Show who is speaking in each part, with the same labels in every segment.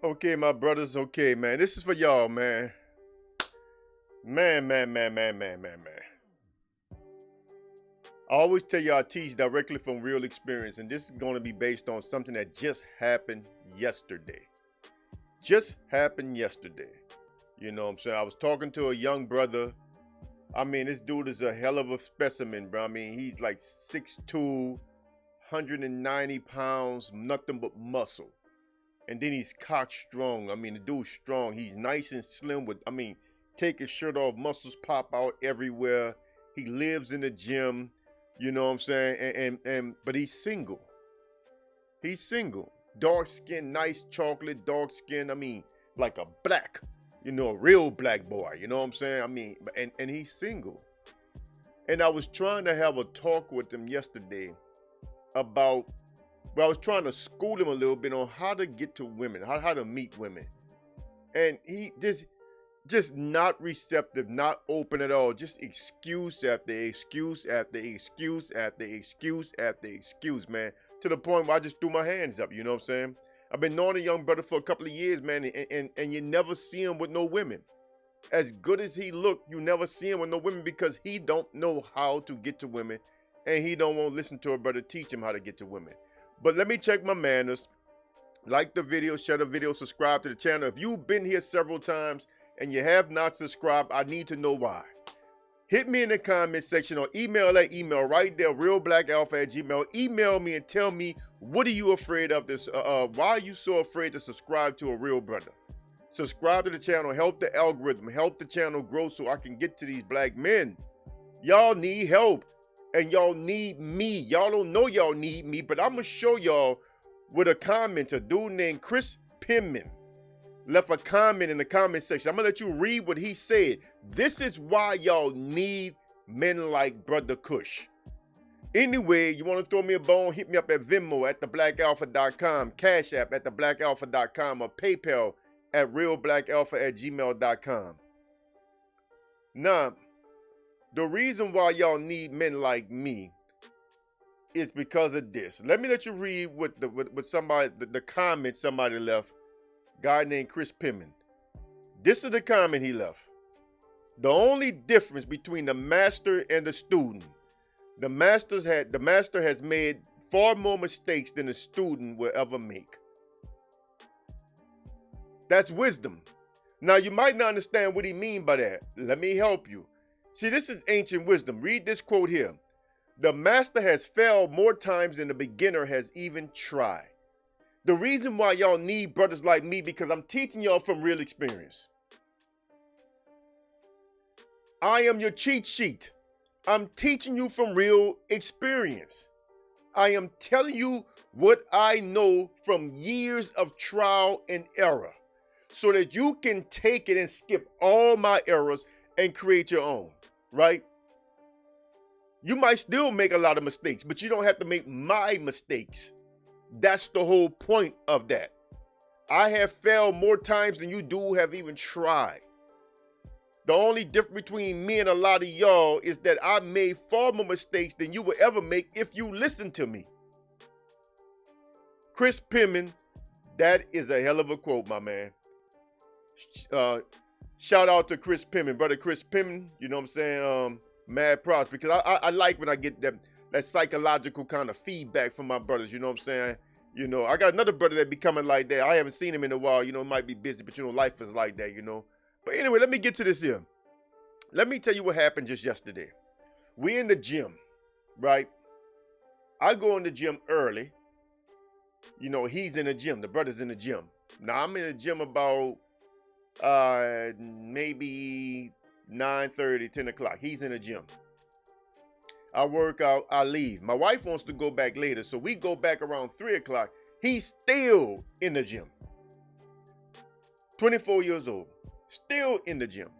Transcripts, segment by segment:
Speaker 1: Okay, my brothers, okay, man. This is for y'all, man. Man. I always tell you I teach directly from real experience, and this is going to be based on something that just happened yesterday. Just happened yesterday. You know what I'm saying? I was talking to a young brother. I mean, this dude is a hell of a specimen, bro. I mean, he's like 6'2", 190 pounds, nothing but muscle. And then he's cock strong. I mean, the dude's strong. He's nice and slim take his shirt off, muscles pop out everywhere. He lives in the gym, you know what I'm saying? But he's single. He's single. Dark skin, nice chocolate, dark skin. I mean, like a black, a real black boy, you know what I'm saying? I mean, and he's single. And I was trying to have a talk with him yesterday about, I was trying to school him a little bit on how to get to women, how to meet women. And he just not receptive, not open at all. Just excuse after excuse after excuse after excuse after excuse, man. To the point where I just threw my hands up, you know what I'm saying? I've been knowing a young brother for a couple of years, man, and you never see him with no women. As good as he look, you never see him with no women because he don't know how to get to women, and he don't want to listen to a brother teach him how to get to women. But let me check my manners. Like the video, share the video, subscribe to the channel. If you've been here several times and you have not subscribed, I need to know why. Hit me in the comment section or email that email right there, realblackalpha@gmail. Email me and tell me, what are you afraid of this? Why are you so afraid to subscribe to a real brother? Subscribe to the channel, help the algorithm, help the channel grow so I can get to these black men. Y'all need help. And y'all need me. Y'all don't know y'all need me, but I'm going to show y'all with a comment. A dude named Chris Penman left a comment in the comment section. I'm going to let you read what he said. This is why y'all need men like Brother Kush. Anyway, you want to throw me a bone, hit me up at Venmo at theblackalpha.com, cashapp at theblackalpha.com, or PayPal at realblackalpha@gmail.com. Now, the reason why y'all need men like me is because of this. Let me let you read what somebody, the comment somebody left. Guy named Chris Penman. This is the comment he left. The only difference between the master and the student, the master has made far more mistakes than the student will ever make. That's wisdom. Now, you might not understand what he means by that. Let me help you. See, this is ancient wisdom. Read this quote here. The master has failed more times than the beginner has even tried. The reason why y'all need brothers like me, because I'm teaching y'all from real experience. I am your cheat sheet. I'm teaching you from real experience. I am telling you what I know from years of trial and error so that you can take it and skip all my errors and create your own, right? You might still make a lot of mistakes, but you don't have to make my mistakes. That's the whole point of that. I have failed more times than you do have even tried. The only difference between me and a lot of y'all is that I made far more mistakes than you would ever make if you listen to me. Chris Penman, that is a hell of a quote, my man. Shout out to Chris Penman, brother Chris Penman, you know what I'm saying? Mad props, because I like when I get that psychological kind of feedback from my brothers, you know what I'm saying? You know, I got another brother that be coming like that. I haven't seen him in a while, you know, might be busy, but you know, life is like that, you know. But anyway, let me get to this here. Let me tell you what happened just yesterday. We in the gym, right? I go in the gym early. You know, he's in the gym. The brother's in the gym. Now, I'm in the gym about maybe 9:30, 10 o'clock. He's in the gym. I work out, I leave. My wife wants to go back later, so we go back around 3 o'clock. He's still in the gym. 24 years old. Still in the gym.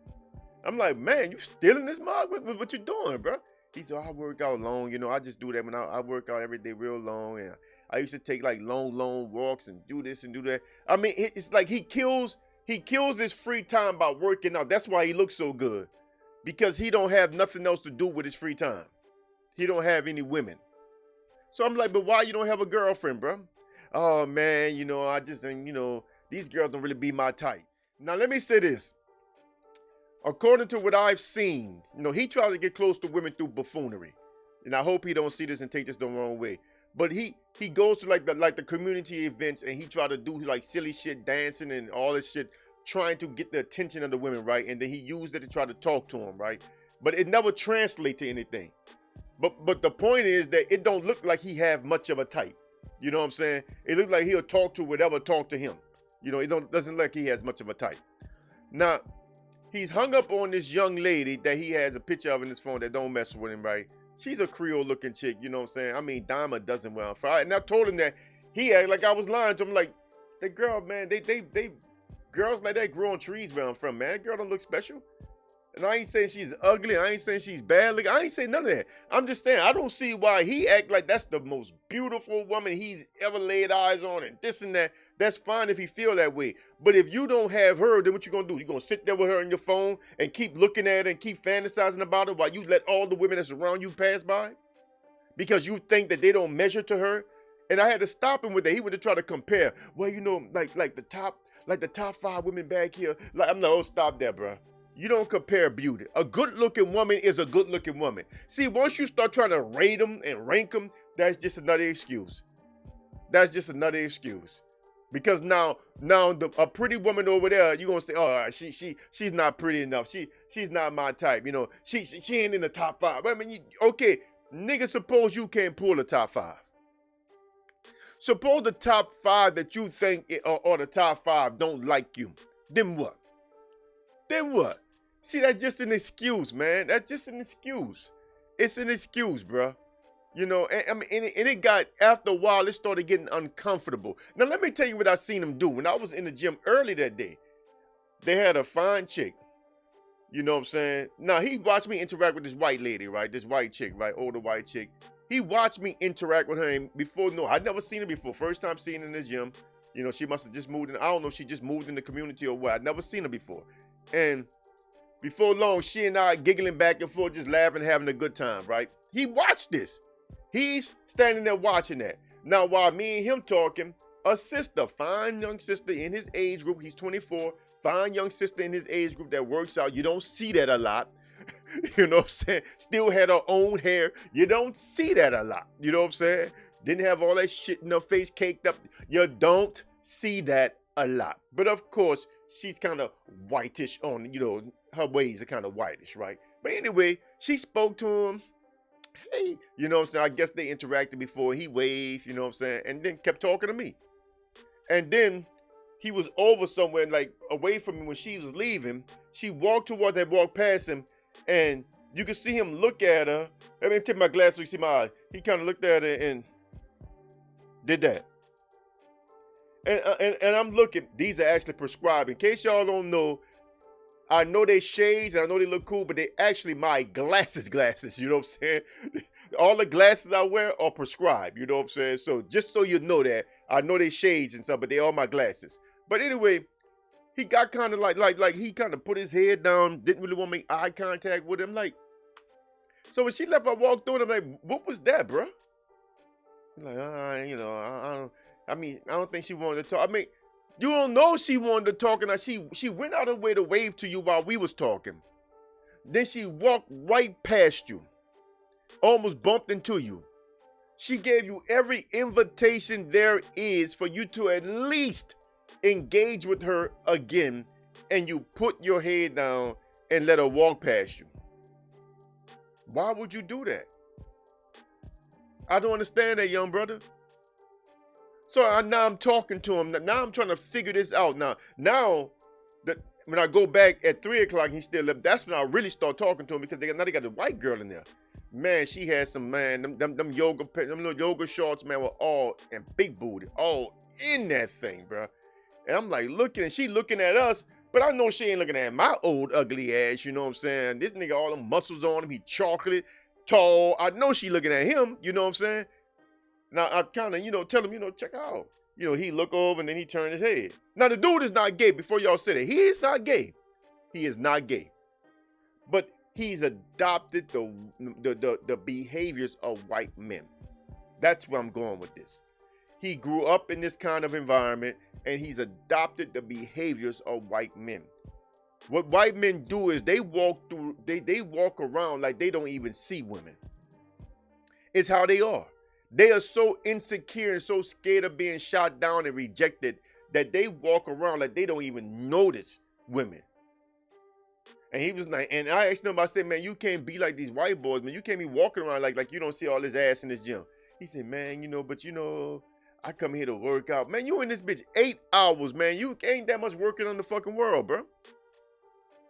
Speaker 1: I'm like, man, you still in this mug? What you doing, bro? He said, I work out long. You know, I just do that when I work out every day real long. And I used to take like long walks and do this and do that. I mean, it's like he kills his free time by working out. That's why he looks so good. Because he don't have nothing else to do with his free time. He don't have any women. So I'm like, but why you don't have a girlfriend, bro? Oh, man, you know, I just, you know, these girls don't really be my type. Now, let me say this. According to what I've seen, he tries to get close to women through buffoonery. And I hope he don't see this and take this the wrong way. But he goes to like the community events, and he try to do like silly shit, dancing and all this shit, trying to get the attention of the women, right? And then he used it to try to talk to them, right? But it never translates to anything. But the point is that it don't look like he have much of a type. You know what I'm saying? It looks like he'll talk to whatever talk to him. It doesn't look like he has much of a type. Now, he's hung up on this young lady that he has a picture of in his phone that don't mess with him, right? She's a Creole looking chick, you know what I'm saying? I mean, dime a dozen well. And I told him that he acted like I was lying to him. Like, that girl, man, they girls like that grow on trees where I'm from, man. That girl don't look special. And I ain't saying she's ugly. I ain't saying she's bad looking. I ain't saying none of that. I'm just saying I don't see why he act like that's the most beautiful woman he's ever laid eyes on and this and that. That's fine if he feel that way. But if you don't have her, then what you gonna do? You gonna sit there with her on your phone and keep looking at her and keep fantasizing about her while you let all the women that's around you pass by? Because you think that they don't measure to her? And I had to stop him with that. He would try to compare. Well, like the top 5 women back here. Like, I'm like, oh, stop that, bro. You don't compare beauty. A good-looking woman is a good-looking woman. See, once you start trying to rate them and rank them, that's just another excuse. That's just another excuse. Because now a pretty woman over there, you're gonna say, oh, she's not pretty enough. She's not my type. She ain't in the top 5. I mean, okay, nigga, suppose you can't pull the top 5. Suppose the top 5 that you think or the top 5 don't like you. Then what? Then what? See, that's just an excuse, man. That's just an excuse. It's an excuse, bro. And it got, after a while, it started getting uncomfortable. Now, let me tell you what I seen him do. When I was in the gym early that day, they had a fine chick. You know what I'm saying? Now, he watched me interact with this white lady, right? This white chick, right? Older white chick. He watched me interact with her and before. No, I'd never seen her before. First time seeing her in the gym. She must have just moved in. I don't know if she just moved in the community or what. I'd never seen her before. And before long, she and I giggling back and forth, just laughing, having a good time, right? He watched this. He's standing there watching that. Now, while me and him talking, a sister, fine young sister in his age group, he's 24, fine young sister in his age group that works out. You don't see that a lot. You know what I'm saying? Still had her own hair. You don't see that a lot. You know what I'm saying? Didn't have all that shit in her face caked up. You don't see that a lot. But of course, she's kind of whitish on, her ways are kind of whitish, right? But anyway, she spoke to him. Hey, you know what I'm saying? I guess they interacted before. He waved, you know what I'm saying? And then kept talking to me. And then he was over somewhere, like away from me when she was leaving. She walked toward that, walked past him, and you could see him look at her. Let me take my glasses so you see my eye. He kind of looked at her and did that. And I'm looking. These are actually prescribed. In case y'all don't know, I know they shades and I know they look cool, but they actually my glasses, you know what I'm saying? All the glasses I wear are prescribed, you know what I'm saying? So just so you know that, I know they shades and stuff, but they are my glasses. But anyway, he got kind of like he kind of put his head down, didn't really want to make eye contact with him. Like, so when she left, I walked through and I'm like, what was that, bro? Like, I don't think she wanted to talk. I mean, you don't know she wanted to talk, and she went out of her way to wave to you while we was talking. Then she walked right past you, almost bumped into you. She gave you every invitation there is for you to at least engage with her again, and you put your head down and let her walk past you. Why would you do that? I don't understand that, young brother. So now I'm talking to him. Now I'm trying to figure this out. Now that when I go back at 3 o'clock, he still left. That's when I really start talking to him because now they got the white girl in there. Man, she had some, man, them little yoga shorts, man, were all and big booty, all in that thing, bro. And I'm like looking, and she looking at us, but I know she ain't looking at my old ugly ass. You know what I'm saying? This nigga, all them muscles on him, he chocolate, tall. I know she looking at him. You know what I'm saying? Now, I kind of, tell him, check out. He look over and then he turned his head. Now, the dude is not gay before y'all say that. He is not gay. He is not gay. But he's adopted the behaviors of white men. That's where I'm going with this. He grew up in this kind of environment, and he's adopted the behaviors of white men. What white men do is they walk around like they don't even see women. It's how they are. They are so insecure and so scared of being shot down and rejected that they walk around like they don't even notice women. And he was like, and I asked him, I said, man, you can't be like these white boys, man. You can't be walking around like you don't see all this ass in this gym. He said, man, but I come here to work out. Man, you in this bitch 8 hours, man. You ain't that much working on the fucking world, bro.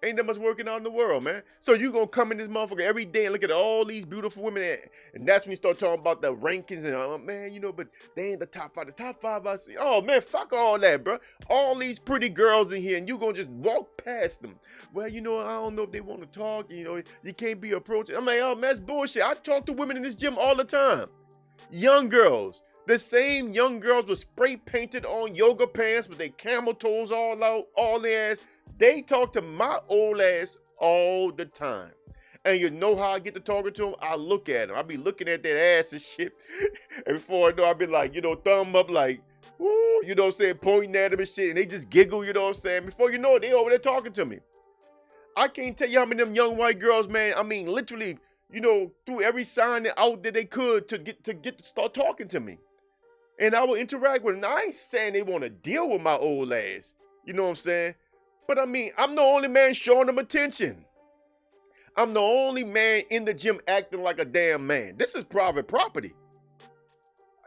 Speaker 1: Ain't that much working out in the world, man. So you gonna come in this motherfucker every day and look at all these beautiful women, and that's when you start talking about the rankings and man, but they ain't the top 5. The top 5 I see. Oh man, fuck all that, bro. All these pretty girls in here, and you gonna just walk past them. Well, I don't know if they want to talk. You can't be approaching. I'm like, oh man, that's bullshit. I talk to women in this gym all the time. Young girls. The same young girls with spray painted on yoga pants with their camel toes all out, all their ass. They talk to my old ass all the time. And you know how I get to talking to them? I look at them. I be looking at that ass and shit. And before I know, I be like, thumb up like, woo, pointing at them and shit. And they just giggle, Before you know it, they over there talking to me. I can't tell you how many of them young white girls, man, I mean, literally, threw every sign out that they could to get to start talking to me. And I will interact with them. Now, I ain't saying they want to deal with my old ass. You know what I'm saying? But I mean, I'm the only man showing them attention. I'm the only man in the gym acting like a damn man. This is private property.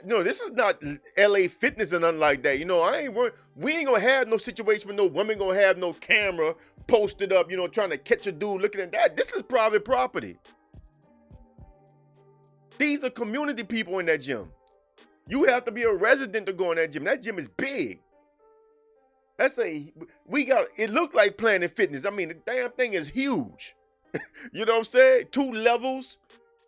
Speaker 1: No, this is not LA Fitness or nothing like that. We ain't gonna have no situation where no woman gonna have no camera posted up, trying to catch a dude looking at that. This is private property. These are community people in that gym. You have to be a resident to go in that gym. That gym is big. It looked like Planet Fitness. I mean, the damn thing is huge. You know what I'm saying? 2 levels,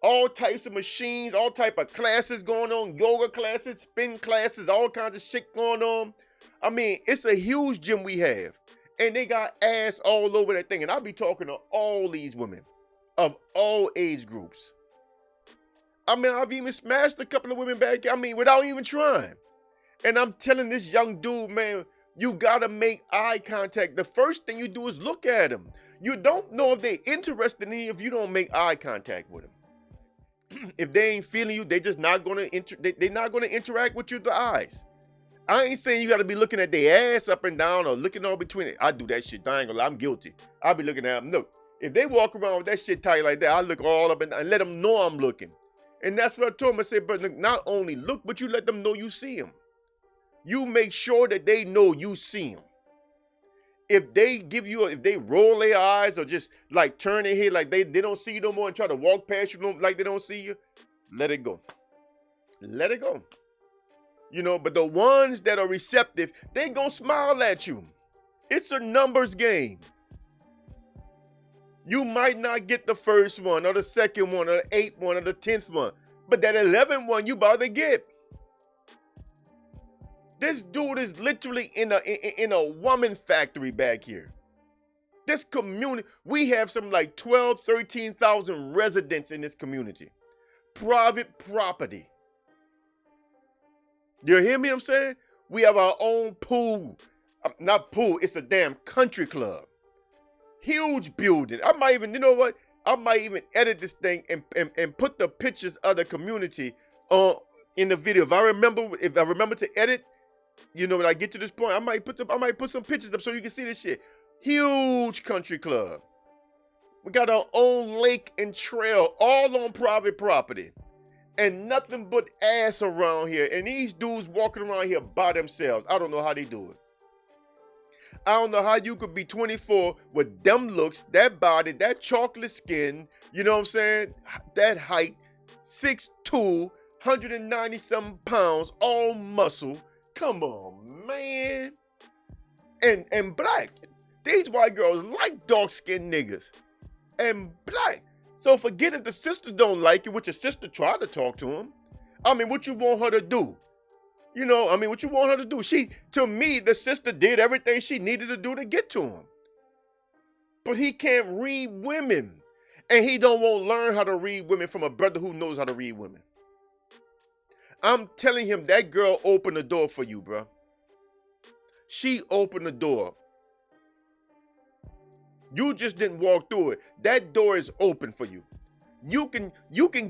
Speaker 1: all types of machines, all type of classes going on, yoga classes, spin classes, all kinds of shit going on. I mean, it's a huge gym we have. And they got ass all over that thing. And I'll be talking to all these women of all age groups. I mean, I've even smashed a couple of women back, without even trying. And I'm telling this young dude, man, you gotta make eye contact. The first thing you do is look at them. You don't know if they're interested in you if you don't make eye contact with them. If they ain't feeling you, they're just not gonna they're not gonna interact with you with the eyes. I ain't saying you gotta be looking at their ass up and down or looking all between it. I do that shit. I ain't gonna lie, I'm guilty. I'll be looking at them. Look, if they walk around with that shit tight like that, I look all up and let them know I'm looking. And that's what I told him. I said, but not only look, but you let them know you see them. You make sure that they know you see them. If they roll their eyes or just like turn their head like they don't see you no more and try to walk past you like they don't see you, let it go. Let it go. But the ones that are receptive, they gonna smile at you. It's a numbers game. You might not get the first one or the second one or the 8th one or the 10th one, but that 11th one you about to get. This dude is literally in a woman factory back here. This community, we have some like 12, 13,000 residents in this community. Private property. You hear me? I'm saying? We have our own pool. Not pool, it's a damn country club. Huge building. I might even edit this thing and put the pictures of the community in the video. If I remember to edit, when I get to this point, I might put some pictures up so you can see this shit. Huge country club. We got our own lake and trail all on private property. And nothing but ass around here. And these dudes walking around here by themselves. I don't know how they do it. I don't know how you could be 24 with them looks, that body, that chocolate skin, you know what I'm saying? That height, 6'2", 190-something pounds, all muscle. Come on, man. And black. These white girls like dark-skinned niggas. And black. So forget if the sisters don't like you, which your sister tried to talk to him. What you want her to do? What you want her to do? To me, the sister did everything she needed to do to get to him. But he can't read women. And he don't want to learn how to read women from a brother who knows how to read women. I'm telling him that girl opened the door for you, bro. She opened the door. You just didn't walk through it. That door is open for you. You can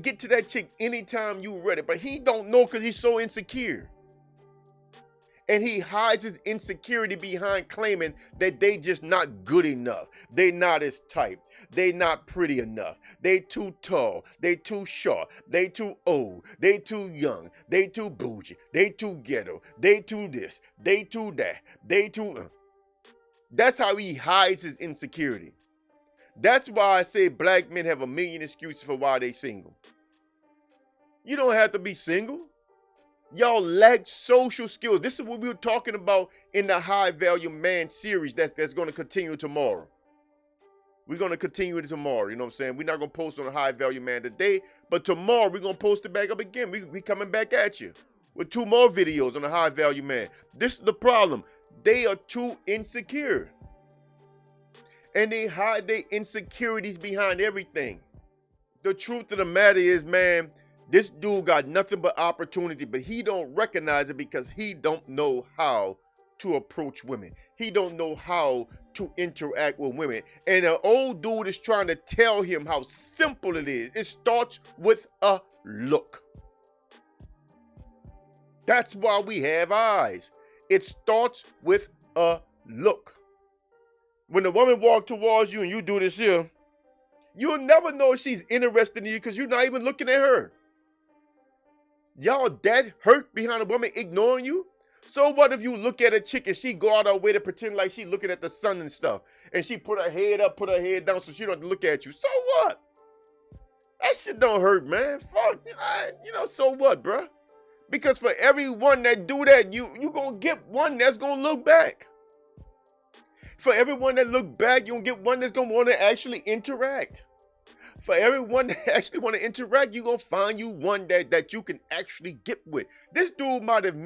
Speaker 1: get to that chick anytime you ready, but he don't know because he's so insecure. And he hides his insecurity behind claiming that they just not good enough. They not his type. They not pretty enough. They too tall. They too short. They too old. They too young. They too bougie. They too ghetto. They too this. They too that. They too... That's how he hides his insecurity. That's why I say black men have a million excuses for why they single. You don't have to be single. Y'all lack social skills. This is what we were talking about in the High Value Man series that's going to continue tomorrow. We're going to continue it tomorrow. You know what I'm saying? We're not going to post on the High Value Man today, but tomorrow we're going to post it back up again. We coming back at you with 2 more videos on the High Value Man. This is the problem. They are too insecure. And they hide their insecurities behind everything. The truth of the matter is, man, this dude got nothing but opportunity, but he don't recognize it because he don't know how to approach women. He don't know how to interact with women. And an old dude is trying to tell him how simple it is. It starts with a look. That's why we have eyes. It starts with a look. When a woman walks towards you and you do this here, you'll never know if she's interested in you because you're not even looking at her. Y'all that hurt behind a woman ignoring you? So what if you look at a chick and she go out her way to pretend like she looking at the sun and stuff, and she put her head up, put her head down so she don't look at you? So what? That shit don't hurt, man. Fuck, so what, bruh? Because for everyone that do that, you gonna get one that's gonna look back. For everyone that look back, you gonna get one that's gonna want to actually interact. For everyone that actually want to interact, you're going to find you one that you can actually get with. This dude might have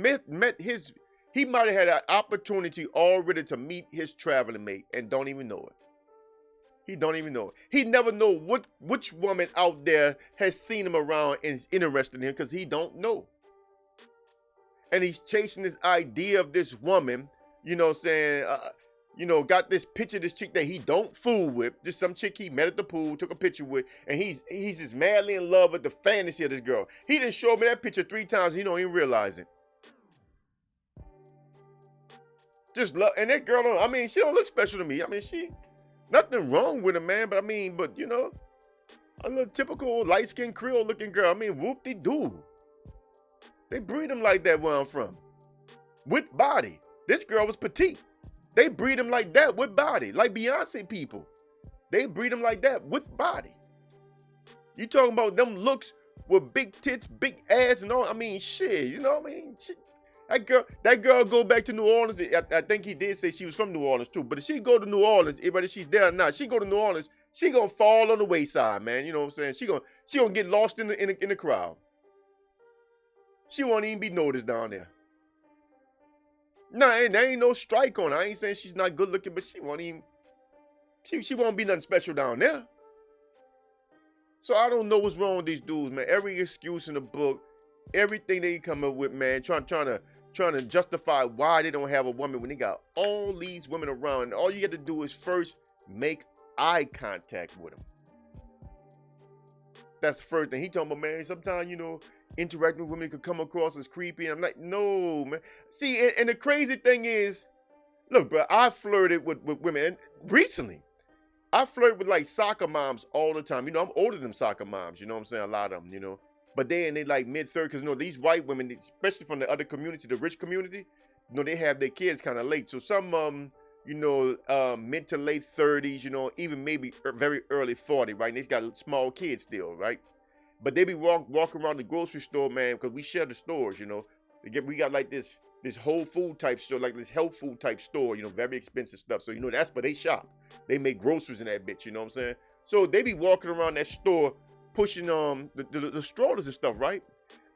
Speaker 1: he might have had an opportunity already to meet his traveling mate and don't even know it. He don't even know it. He never know which woman out there has seen him around and is interested in him because he don't know. And he's chasing this idea of this woman, you know what I'm saying, got this picture of this chick that he don't fool with. Just some chick he met at the pool, took a picture with, and he's just madly in love with the fantasy of this girl. He done showed me that picture 3 times. He don't even realize it. Just love, and that girl she don't look special to me. Nothing wrong with her, man, but a little typical light-skinned Creole looking girl. Whoop-de-doo. They breed them like that where I'm from. With body. This girl was petite. They breed them like that with body, like Beyonce people. They breed them like that with body. You talking about them looks with big tits, big ass, and all? Shit, Shit. That girl go back to New Orleans. I think he did say she was from New Orleans too. But if she go to New Orleans, whether she's there or not, she go to New Orleans, she gonna fall on the wayside, man. You know what I'm saying? She gonna get lost in the crowd. She won't even be noticed down there. Nah, there ain't no strike on her. I ain't saying she's not good looking, but she won't be nothing special down there. So I don't know what's wrong with these dudes, man. Every excuse in the book, everything they come up with, man, trying to justify why they don't have a woman when they got all these women around. And all you got to do is first make eye contact with them. That's the first thing. He talking about, man, sometimes, interacting with women could come across as creepy. I'm like, no, man. See, and the crazy thing is, look, bro, I flirted with women recently. I flirt with like soccer moms all the time. I'm older than soccer moms, you know what I'm saying? A lot of them, But they like mid-30s, because, these white women, especially from the other community, the rich community, they have their kids kind of late. So some mid to late 30s, even maybe very early 40, right? And they got small kids still, right? But they be walking around the grocery store, man, because we share the stores, We got like this whole food type store, like this health food type store, very expensive stuff. So, that's where they shop. They make groceries in that bitch, you know what I'm saying? So they be walking around that store pushing the strollers and stuff, right?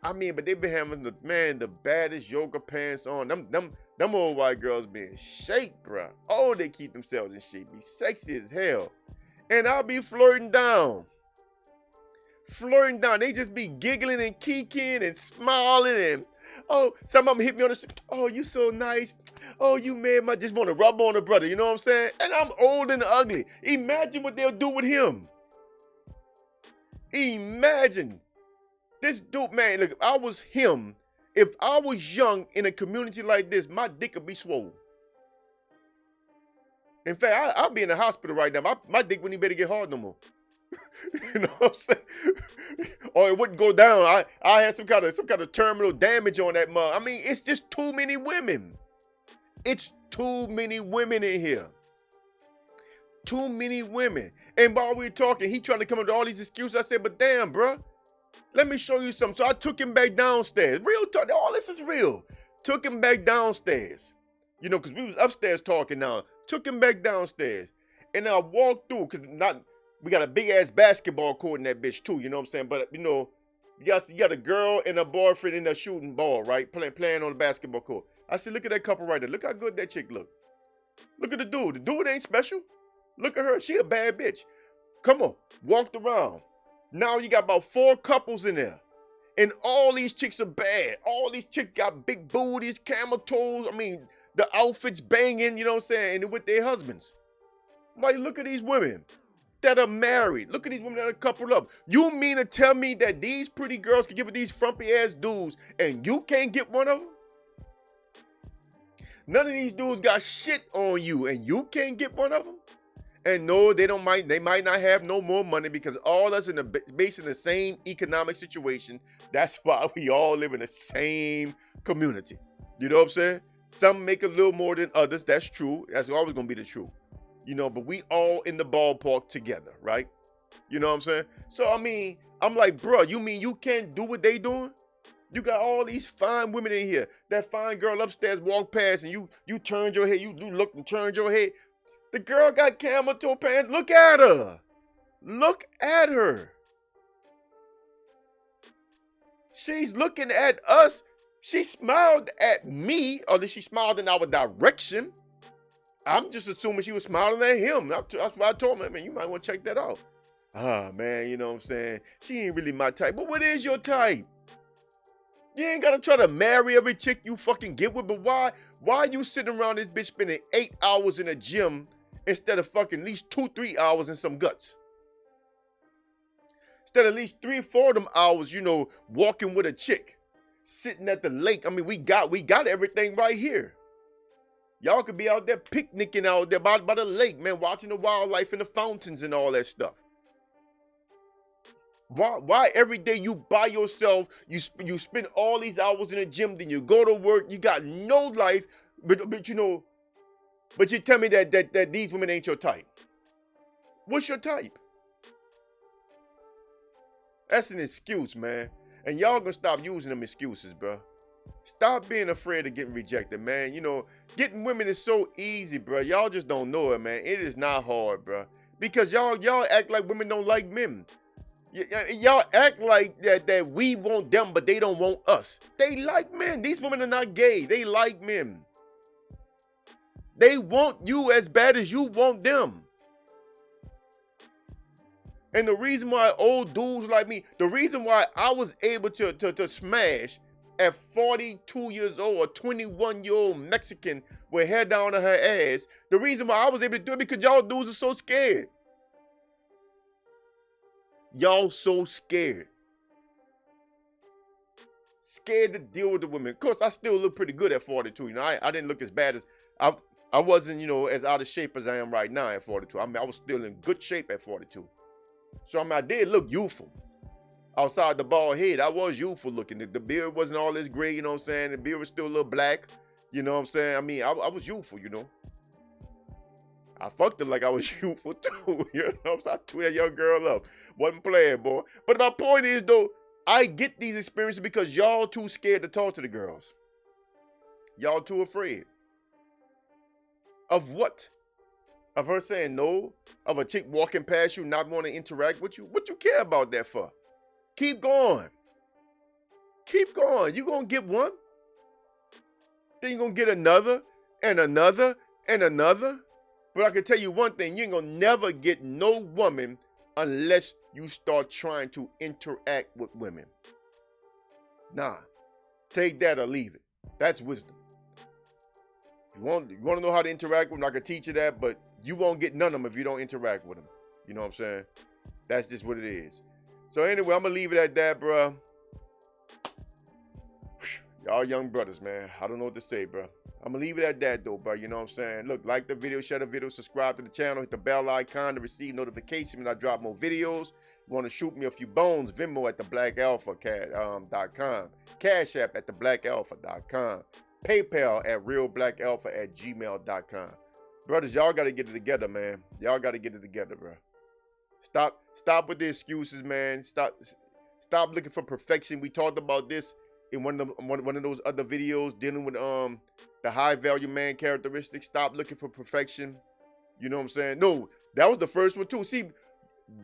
Speaker 1: But they been having the baddest yoga pants on. Them old white girls be in shape, bro. Oh, they keep themselves in shape. Be sexy as hell. And I'll be flirting down flirting down. They just be giggling and kikiing and smiling and, oh, some of them hit me on the oh, you so nice. Oh, you man, I just want to rub on a brother. You know what I'm saying? And I'm old and ugly. Imagine what they'll do with him. Imagine. This dude, man, look, if I was him, if I was young in a community like this, my dick would be swollen. In fact, I'll be in the hospital right now. My dick wouldn't even better get hard no more. You know what I'm saying? Or it wouldn't go down. I had some kind of terminal damage on that mug. I mean, it's just too many women. It's too many women in here. Too many women. And while we were talking, he trying to come up with all these excuses. I said, but damn, bro, let me show you something. So I took him back downstairs. Real talk. All this is real. Took him back downstairs. You know, because we was upstairs talking now. Took him back downstairs. And I walked through, because we got a big-ass basketball court in that bitch, too. You know what I'm saying? But, you know, you got a girl and a boyfriend in there shooting ball, right? Playing on the basketball court. I said, look at that couple right there. Look how good that chick look. Look at the dude. The dude ain't special. Look at her. She a bad bitch. Come on. Walked around. Now you got about 4 couples in there. And all these chicks are bad. All these chicks got big booties, camel toes. I mean, the outfits banging, you know what I'm saying, and with their husbands. Like, look at these women that are married. Look at these women that are coupled up. You mean to tell me that these pretty girls can get with these frumpy-ass dudes and you can't get one of them? None of these dudes got shit on you and you can't get one of them? And no, they might not have no more money because all us based in the same economic situation. That's why we all live in the same community. You know what I'm saying? Some make a little more than others. That's true. That's always going to be the truth. You know, but we all in the ballpark together, right? You know what I'm saying? So, I mean, I'm like, bro, you mean you can't do what they doing? You got all these fine women in here. That fine girl upstairs walked past and you turned your head. You looked and turned your head. The girl got camel toe pants. Look at her. Look at her. She's looking at us. She smiled at me, or she smiled in our direction. I'm just assuming she was smiling at him. That's why I told him, man, you might want to check that out. Ah, man, you know what I'm saying? She ain't really my type. But what is your type? You ain't got to try to marry every chick you fucking get with, but why you sitting around this bitch spending 8 hours in a gym instead of fucking at least 2-3 hours in some guts? Instead of at least 3-4 of them hours, you know, walking with a chick, sitting at the lake. I mean, we got everything right here. Y'all could be out there picnicking out there by the lake, man, watching the wildlife and the fountains and all that stuff. Why every day you by yourself, you spend all these hours in the gym, then you go to work, you got no life, but you know, but you tell me that these women ain't your type. What's your type? That's an excuse, man. And y'all gonna stop using them excuses, bro. Stop being afraid of getting rejected, man. You know, getting women is so easy, bro. Y'all just don't know it, man. It is not hard, bro. Because y'all act like women don't like men. Y'all act like that we want them, but they don't want us. They like men. These women are not gay. They like men. They want you as bad as you want them. And the reason why old dudes like me, the reason why I was able to smash at 42 years old, a 21-year-old Mexican with hair down on her ass, the reason why I was able to do it because y'all dudes are so scared. Y'all so scared. Scared to deal with the women. Of course, I still look pretty good at 42. You know, I didn't look as bad as, I wasn't, you know, as out of shape as I am right now at 42. I mean, I was still in good shape at 42. So, I mean, I did look youthful. Outside the bald head, I was youthful looking. The beard wasn't all this gray, you know what I'm saying? The beard was still a little black, you know what I'm saying? I mean, I was youthful, you know. I fucked her like I was youthful too, you know what I'm saying? I threw that young girl up. Wasn't playing, boy. But my point is, though, I get these experiences because y'all too scared to talk to the girls. Y'all too afraid. Of what? Of her saying no? Of a chick walking past you, not wanting to interact with you? What you care about that for? Keep going. Keep going. You gonna get one. Then you gonna get another and another and another. But I can tell you one thing, you ain't gonna never get no woman unless you start trying to interact with women. Nah, take that or leave it. That's wisdom. You want to know how to interact with them, I can teach you that, but you won't get none of them if you don't interact with them. You know what I'm saying? That's just what it is. So anyway, I'm going to leave it at that, bro. Y'all young brothers, man. I don't know what to say, bro. I'm going to leave it at that, though, bro. You know what I'm saying? Look, like the video, share the video, subscribe to the channel, hit the bell icon to receive notifications when I drop more videos. You want to shoot me a few bones, Venmo at theblackalpha.com, Cash App at theblackalpha.com, PayPal at realblackalpha@gmail.com. Brothers, y'all got to get it together, man. Y'all got to get it together, bro. Stop with the excuses, man. Stop looking for perfection. We talked about this in one of those other videos dealing with the high value man characteristics. Stop looking for perfection. You know what I'm saying? No, that was the first one too. See,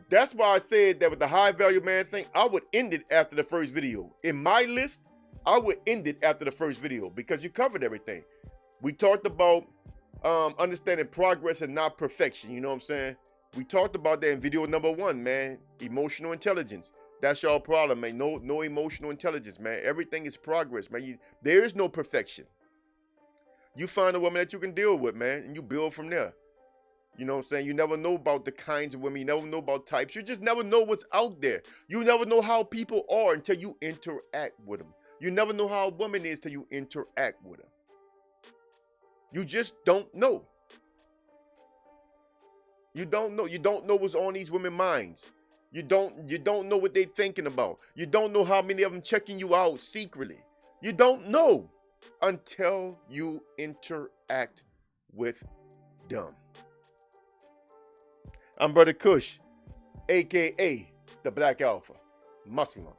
Speaker 1: that's why I said that with the high value man thing, I would end it after the first video. In my list, I would end it after the first video because you covered everything. We talked about understanding progress and not perfection. You know what I'm saying? We talked about that in video number 1, man. Emotional intelligence. That's y'all problem, man. No emotional intelligence, man. Everything is progress, man. There is no perfection. You find a woman that you can deal with, man, and you build from there. You know what I'm saying? You never know about the kinds of women. You never know about types. You just never know what's out there. You never know how people are until you interact with them. You never know how a woman is till you interact with her. You just don't know. You don't know. You don't know what's on these women's minds. You don't know what they're thinking about. You don't know how many of them checking you out secretly. You don't know until you interact with them. I'm Brother Kush, aka the Black Alpha. Muscle on.